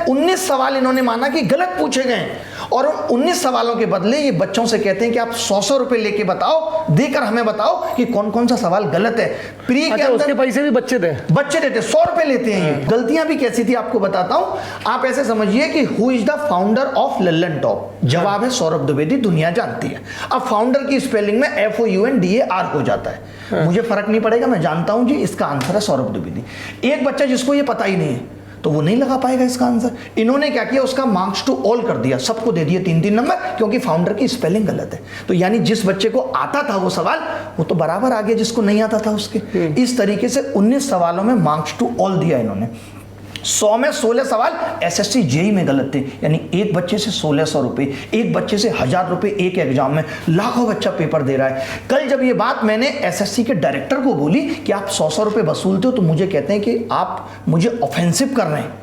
19 सवाल इन्होंने माना कि गलत पूछे गए और उन 19 सवालों के बदले ये बच्चों से कहते हैं कि आप 100 रुपए लेके बताओ, देकर हमें बताओ कि कौन कौन सा सवाल गलत है। प्री के अंदर उसके पैसे भी बच्चे देते 100 रुपए लेते हैं ये। गलतियां भी कैसी थी आपको बताता हूं। आप ऐसे समझिए कि who is the founder of Lallan top? जवाब है सौरभ द्विवेदी, दुनिया जानती है। अब फाउंडर की स्पेलिंग में FOUNDAR हो जाता है। मुझे फर्क नहीं पड़ेगा, मैं जानता हूं जी इसका आंसर है सौरभ द्विवेदी। एक बच्चा जिसको ये पता ही नहीं है तो वो नहीं लगा पाएगा इसका आंसर। इन्होंने क्या किया, उसका मार्क्स टू ऑल कर दिया, सबको दे दिए 3-3 नंबर, क्योंकि फाउंडर की स्पेलिंग गलत है। तो यानी जिस बच्चे को आता था वो सवाल, वो तो बराबर आ गया जिसको नहीं आता था उसके। इस तरीके से 19 सवालों में मार्क्स टू ऑल दिया इन्होंने। 100 में 16 सवाल SSC JEE में गलत थे, यानी एक बच्चे से 1600 रुपए, एक बच्चे से 1000 रुपए एक एग्जाम में, लाखों बच्चा पेपर दे रहा है। कल जब ये बात मैंने SSC के डायरेक्टर को बोली कि आप 100 रुपए वसूलते हो, तो मुझे कहते हैं कि आप मुझे ऑफेंसिव कर रहे हैं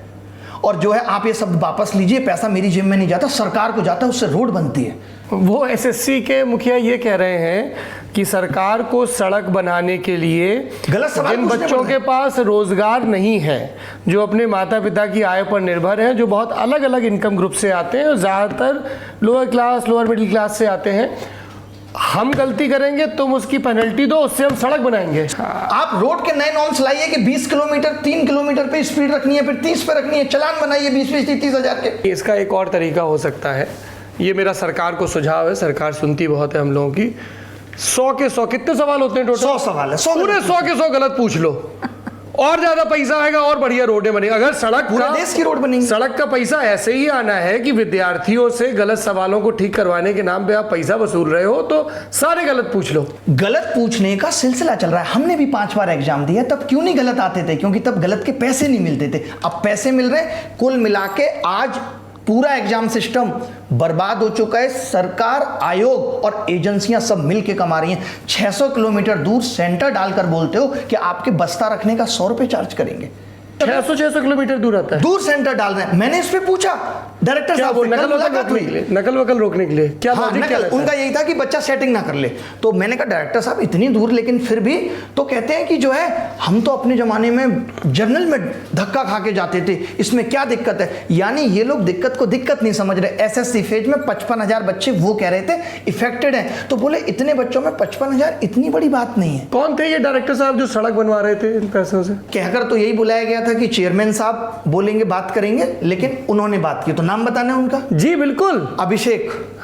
और जो है आप ये शब्द वापस लीजिए, पैसा मेरी जेब में नहीं जाता, सरकार को जाता है, उससे रोड बनती है। वो SSC के मुखिया ये कह रहे हैं कि सरकार को सड़क बनाने के लिए गलत सवाल जिन बच्चों के पास रोजगार नहीं है, जो अपने माता पिता की आय पर निर्भर हैं, जो बहुत अलग अलग इनकम ग्रुप से आते हैं, ज़्यादातर lower class lower middle class से आते हैं, हम गलती करेंगे तुम उसकी पेनल्टी दो, उससे हम सड़क बनाएंगे। आप रोड के नए नॉर्म्स लाइए कि 20 किलोमीटर 3 किलोमीटर पे स्पीड रखनी है, फिर 30 पे रखनी है, चालान बनाइए 20-30 हज़ार के। इसका एक और तरीका हो सकता है, ये मेरा सरकार को सुझाव है, सरकार सुनती बहुत है हम लोगों की। 100 के 100 कितने सवाल होते हैं टोटल? 100 सवाल है, 100 पूरे 100 के 100 गलत पूछ लो और ज्यादा पैसा आएगा और बढ़िया रोडें बनेगी। अगर सड़क पूरे देश की रोड बनेगी। सड़क का पैसा ऐसे ही आना है कि विद्यार्थियों से गलत सवालों को ठीक करवाने के नाम पे आप पैसा वसूल रहे हो, तो सारे गलत पूछ लो। गलत पूछने का सिलसिला चल रहा है। हमने भी 5 बार एग्जाम दिया, तब क्यों नहीं गलत आते थे? क्योंकि तब गलत के पैसे नहीं मिलते थे। अब पैसे मिल रहे हैं। कुल मिला के आज पूरा एग्जाम सिस्टम बर्बाद हो चुका है। सरकार, आयोग और एजेंसियां सब मिलके कमा रही हैं। 600 किलोमीटर दूर सेंटर डालकर बोलते हो कि आपके बस्ता रखने का 100 रुपए चार्ज करेंगे। 600 किलोमीटर दूर आता है, दूर सेंटर डाल रहे हैं। मैंने इस पे पूछा डायरेक्टर साहब से, नकल वकल रोकने के लिए क्या हाँ, क्या उनका यही था कि बच्चा सेटिंग ना कर ले। तो मैंने कहा डायरेक्टर साहब इतनी दूर, लेकिन फिर भी तो कहते हैं कि जो है हम तो अपने जमाने में जर्नल में धक्का खा के जाते थे, इसमें क्या दिक्कत है? यानी ये लोग दिक्कत को दिक्कत नहीं समझ रहे। SSC फेज में 55,000 बच्चे वो कह रहे थे इफेक्टेड हैं, तो बोले इतने बच्चों में 55,000 इतनी बड़ी बात नहीं है। कौन थे ये डायरेक्टर साहब जो सड़क बनवा रहे थे इन पैसों से? कहकर तो यही बुलाया गया था कि चेयरमैन साहब बोलेंगे, बात करेंगे, लेकिन उन्होंने बात की। तो नाम बताना है उनका? जी बिल्कुल, अभिषेक।